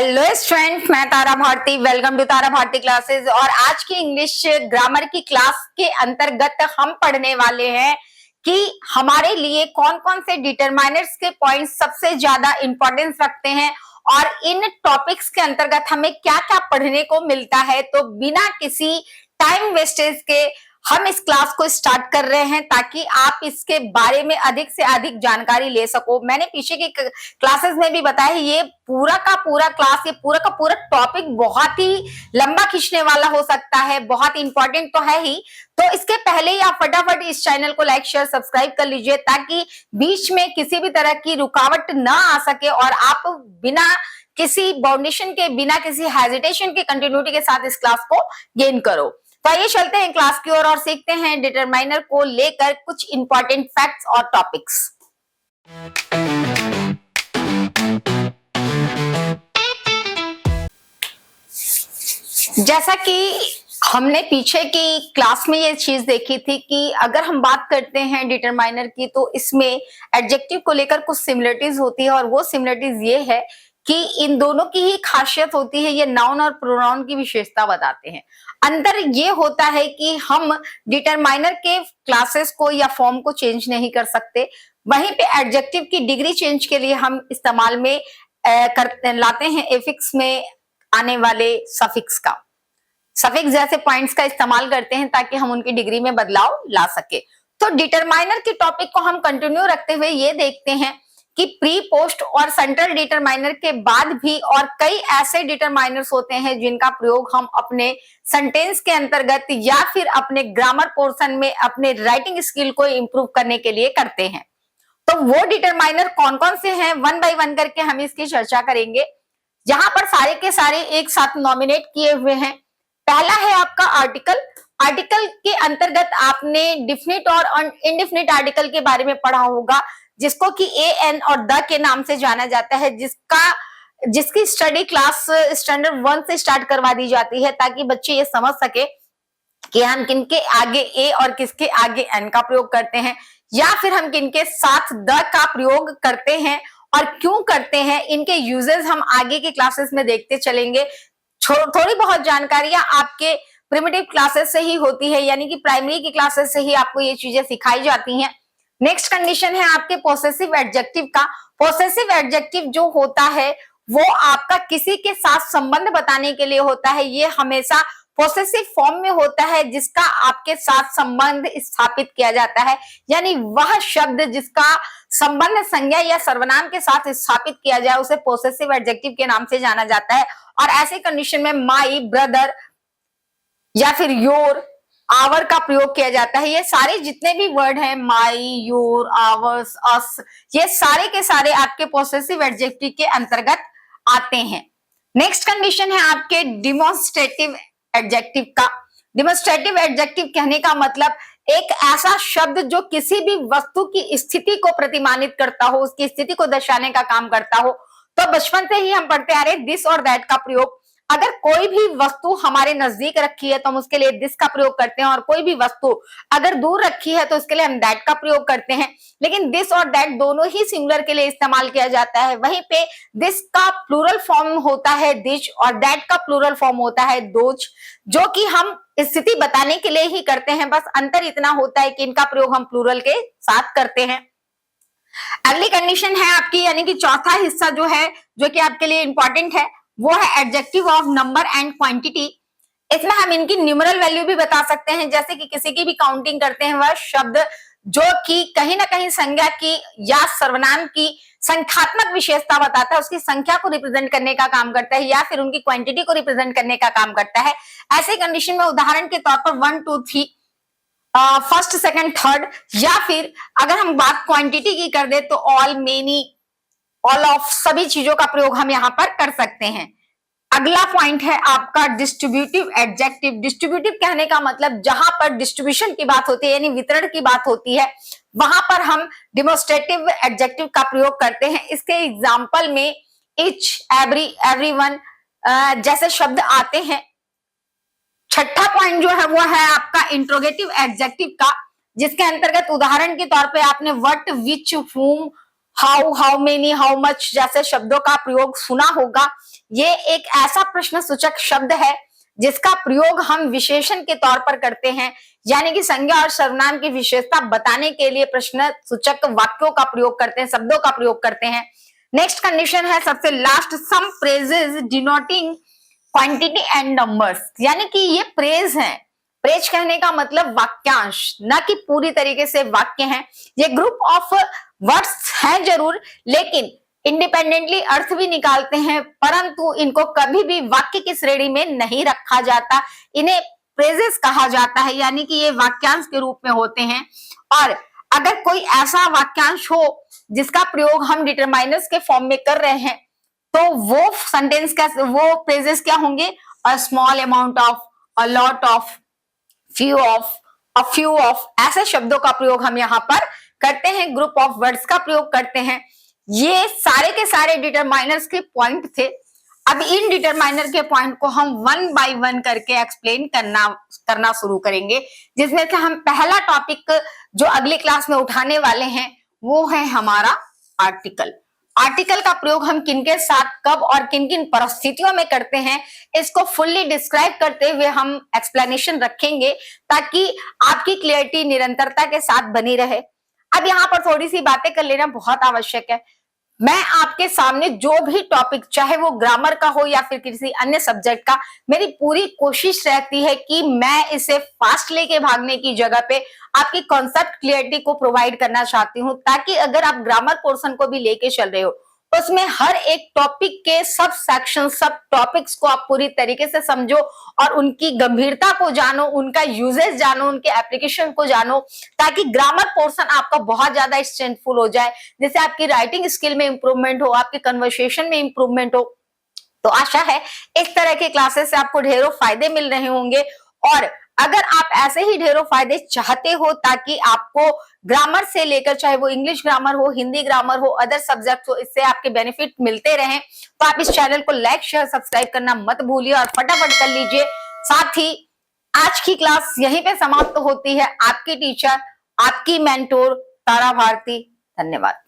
Hello student, मैं Tara Bharati. Welcome to Tara Bharati classes. और आज की इंग्लिश ग्रामर की क्लास के अंतर्गत हम पढ़ने वाले हैं कि हमारे लिए कौन कौन से डिटरमाइनर्स के पॉइंट्स सबसे ज्यादा इंपॉर्टेंस रखते हैं और इन टॉपिक्स के अंतर्गत हमें क्या क्या पढ़ने को मिलता है। तो बिना किसी टाइम वेस्टेज के हम इस क्लास को स्टार्ट कर रहे हैं ताकि आप इसके बारे में अधिक से अधिक जानकारी ले सको। मैंने पीछे की क्लासेस में भी बताया, ये पूरा का पूरा क्लास, ये पूरा का पूरा टॉपिक बहुत ही लंबा खींचने वाला हो सकता है, बहुत इंपॉर्टेंट तो है ही। तो इसके पहले ही आप फटाफट इस चैनल को लाइक शेयर सब्सक्राइब कर लीजिए ताकि बीच में किसी भी तरह की रुकावट ना आ सके और आप बिना किसी बाउंडेशन के, बिना किसी हेजिटेशन के कंटिन्यूटी के साथ इस क्लास को गेन करो। तो आइए चलते हैं क्लास की ओर और सीखते हैं डिटरमाइनर को लेकर कुछ इंपॉर्टेंट फैक्ट्स और टॉपिक्स। जैसा कि हमने पीछे की क्लास में ये चीज देखी थी कि अगर हम बात करते हैं डिटरमाइनर की तो इसमें एडजेक्टिव को लेकर कुछ सिमिलरिटीज होती है और वो सिमिलरिटीज ये है कि इन दोनों की ही खासियत होती है, ये नाउन और प्रोनाउन की विशेषता बताते हैं। अंतर ये होता है कि हम डिटरमाइनर के क्लासेस को या फॉर्म को चेंज नहीं कर सकते, वहीं पे एडजेक्टिव की डिग्री चेंज के लिए हम इस्तेमाल में लाते हैं एफिक्स में आने वाले सफिक्स का, सफिक्स जैसे पॉइंट्स का इस्तेमाल करते हैं ताकि हम उनकी डिग्री में बदलाव ला सके। तो डिटरमाइनर के टॉपिक को हम कंटिन्यू रखते हुए ये देखते हैं कि प्री, पोस्ट और सेंट्रल डिटरमाइनर के बाद भी और कई ऐसे डिटरमाइनर्स होते हैं जिनका प्रयोग हम अपने सेंटेंस के अंतर्गत या फिर अपने ग्रामर पोर्शन में अपने राइटिंग स्किल को इंप्रूव करने के लिए करते हैं। तो वो डिटरमाइनर कौन कौन से हैं, वन बाय वन करके हम इसकी चर्चा करेंगे। यहाँ पर सारे के सारे एक साथ नॉमिनेट किए हुए हैं। पहला है आपका आर्टिकल। आर्टिकल के अंतर्गत आपने डिफिनिट और इनडिफिनिट आर्टिकल के बारे में पढ़ा होगा, जिसको कि ए, एन और द के नाम से जाना जाता है, जिसकी स्टडी क्लास स्टैंडर्ड 1 से स्टार्ट करवा दी जाती है ताकि बच्चे ये समझ सके कि हम किनके आगे ए और किसके आगे एन का प्रयोग करते हैं या फिर हम किनके साथ द का प्रयोग करते हैं और क्यों करते हैं। इनके यूजेस हम आगे के क्लासेस में देखते चलेंगे। थोड़ी बहुत जानकारियां आपके प्रिमिटिव क्लासेस से ही होती है, यानी कि प्राइमरी की क्लासेस से ही आपको ये चीजें सिखाई जाती हैं। नेक्स्ट कंडीशन है आपके पोसेसिव एडजेक्टिव का। पोसेसिव एडजेक्टिव जो होता है वो आपका किसी के साथ संबंध बताने के लिए होता है। ये हमेशा पोसेसिव फॉर्म में होता है जिसका आपके साथ संबंध स्थापित किया जाता है, यानी वह शब्द जिसका संबंध संज्ञा या सर्वनाम के साथ स्थापित किया जाए उसे पोसेसिव एडजेक्टिव के नाम से जाना जाता है। और ऐसे कंडीशन में माई, ब्रदर या फिर योर, आवर का प्रयोग किया जाता है। ये सारे जितने भी वर्ड हैं, माई, योर, आवर्स, अस, ये सारे के सारे आपके पोसेसिव एडजेक्टिव के अंतर्गत आते हैं। नेक्स्ट कंडीशन है आपके डिमॉन्स्ट्रेटिव एडजेक्टिव का। डिमॉन्स्ट्रेटिव एडजेक्टिव कहने का मतलब एक ऐसा शब्द जो किसी भी वस्तु की स्थिति को प्रतिमानित करता हो, उसकी स्थिति को दर्शाने का काम करता हो। तो बचपन से ही हम पढ़ते आ रहे दिस और दैट का प्रयोग। अगर कोई भी वस्तु हमारे नजदीक रखी है तो हम उसके लिए दिस का प्रयोग करते हैं, और कोई भी वस्तु अगर दूर रखी है तो उसके लिए हम दैट का प्रयोग करते हैं। लेकिन दिस और दैट दोनों ही सिंगुलर के लिए इस्तेमाल किया जाता है। वहीं पे दिस का प्लूरल फॉर्म होता है दिश और दैट का प्लूरल फॉर्म होता है दोज, जो कि हम स्थिति बताने के लिए ही करते हैं। बस अंतर इतना होता है कि इनका प्रयोग हम प्लूरल के साथ करते हैं। अगली कंडीशन है आपकी, यानी कि चौथा हिस्सा जो है, जो कि आपके लिए इंपॉर्टेंट है, वो है adjective of number and quantity. इसमें हम इनकी न्यूमरल वैल्यू भी बता सकते हैं, जैसे कि किसी की भी काउंटिंग करते हैं वह शब्द जो कि कहीं ना कहीं संज्ञा की या सर्वनाम की संख्यात्मक विशेषता बताता है, उसकी संख्या को रिप्रेजेंट करने का काम करता है या फिर उनकी क्वांटिटी को रिप्रेजेंट करने का काम करता है। ऐसे कंडीशन में उदाहरण के तौर पर 1, 2, 3, फर्स्ट, सेकंड, थर्ड, या फिर अगर हम बात क्वांटिटी की कर दे तो ऑल, मेनी, ऑल ऑफ, सभी चीजों का प्रयोग हम यहाँ पर कर सकते हैं। अगला पॉइंट है आपका डिस्ट्रीब्यूटिव एडजेक्टिव। डिस्ट्रीब्यूटिव कहने का मतलब जहां पर डिस्ट्रीब्यूशन की बात होती है, यानी वितरण की बात होती है, वहां पर हम डिमोस्ट्रेटिव एडजेक्टिव का प्रयोग करते हैं। इसके एग्जाम्पल में इच, एवरी, एवरीवन जैसे शब्द आते हैं। छठा पॉइंट जो है वो है आपका इंट्रोगेटिव एडजेक्टिव का, जिसके अंतर्गत उदाहरण के तौर पे आपने what, which, whom, how many, how much जैसे शब्दों का प्रयोग सुना होगा। ये एक ऐसा प्रश्न सूचक शब्द है जिसका प्रयोग हम विशेषण के तौर पर करते हैं, यानी कि संज्ञा और सर्वनाम की विशेषता बताने के लिए प्रश्न सूचक वाक्यों का प्रयोग करते हैं, शब्दों का प्रयोग करते हैं। नेक्स्ट कंडीशन है सबसे last, some phrases denoting quantity and numbers, यानी कि ये प्रेज है। प्रेज कहने का मतलब वाक्यांश, न कि पूरी तरीके से वाक्य हैं। ये ग्रुप ऑफ वर्ड्स हैं जरूर, लेकिन इंडिपेंडेंटली अर्थ भी निकालते हैं, परंतु इनको कभी भी वाक्य की श्रेणी में नहीं रखा जाता। इन्हें प्रेजेस कहा जाता है, यानी कि ये वाक्यांश के रूप में होते हैं। और अगर कोई ऐसा वाक्यांश हो जिसका प्रयोग हम डिटरमाइनर्स के फॉर्म में कर रहे हैं, तो वो सेंटेंस का वो प्रेजेस क्या होंगे? A small amount of, a lot of, few of, a few of, ऐसे शब्दों का प्रयोग हम यहाँ पर करते हैं, ग्रुप ऑफ वर्ड्स का प्रयोग करते हैं। ये सारे के सारे डिटरमाइनर्स के पॉइंट थे। अब इन डिटरमाइनर के पॉइंट को हम वन बाय वन करके एक्सप्लेन करना शुरू करेंगे, जिसमें से हम पहला टॉपिक जो अगली क्लास में उठाने वाले हैं वो है हमारा आर्टिकल। आर्टिकल का प्रयोग हम किनके साथ, कब और किन किन परिस्थितियों में करते हैं, इसको फुल्ली डिस्क्राइब करते हुए हम एक्सप्लेनेशन रखेंगे, ताकि आपकी क्लियरिटी निरंतरता के साथ बनी रहे। अब यहाँ पर थोड़ी सी बातें कर लेना बहुत आवश्यक है। मैं आपके सामने जो भी टॉपिक, चाहे वो ग्रामर का हो या फिर किसी अन्य सब्जेक्ट का, मेरी पूरी कोशिश रहती है कि मैं इसे फास्ट लेके भागने की जगह पे आपकी कॉन्सेप्ट क्लियरिटी को प्रोवाइड करना चाहती हूँ, ताकि अगर आप ग्रामर पोर्शन को भी लेके चल रहे हो, उसमें हर एक टॉपिक के सब सेक्शन, सब टॉपिक्स को आप पूरी तरीके से समझो और उनकी गंभीरता को जानो, उनका यूजेस जानो, उनके एप्लीकेशन को जानो, ताकि ग्रामर पोर्शन आपका बहुत ज्यादा स्ट्रेंथफुल हो जाए, जिससे आपकी राइटिंग स्किल में इंप्रूवमेंट हो, आपके कन्वर्सेशन में इंप्रूवमेंट हो। तो आशा है इस तरह के क्लासेस से आपको ढेरों फायदे मिल रहे होंगे। और अगर आप ऐसे ही ढेरों फायदे चाहते हो, ताकि आपको ग्रामर से लेकर, चाहे वो इंग्लिश ग्रामर हो, हिंदी ग्रामर हो, अदर सब्जेक्ट हो, इससे आपके बेनिफिट मिलते रहें, तो आप इस चैनल को लाइक, शेयर, सब्सक्राइब करना मत भूलिए और फटाफट कर लीजिए। साथ ही आज की क्लास यहीं पे समाप्त होती है। आपकी टीचर, आपकी मेंटोर तारा भारती। धन्यवाद।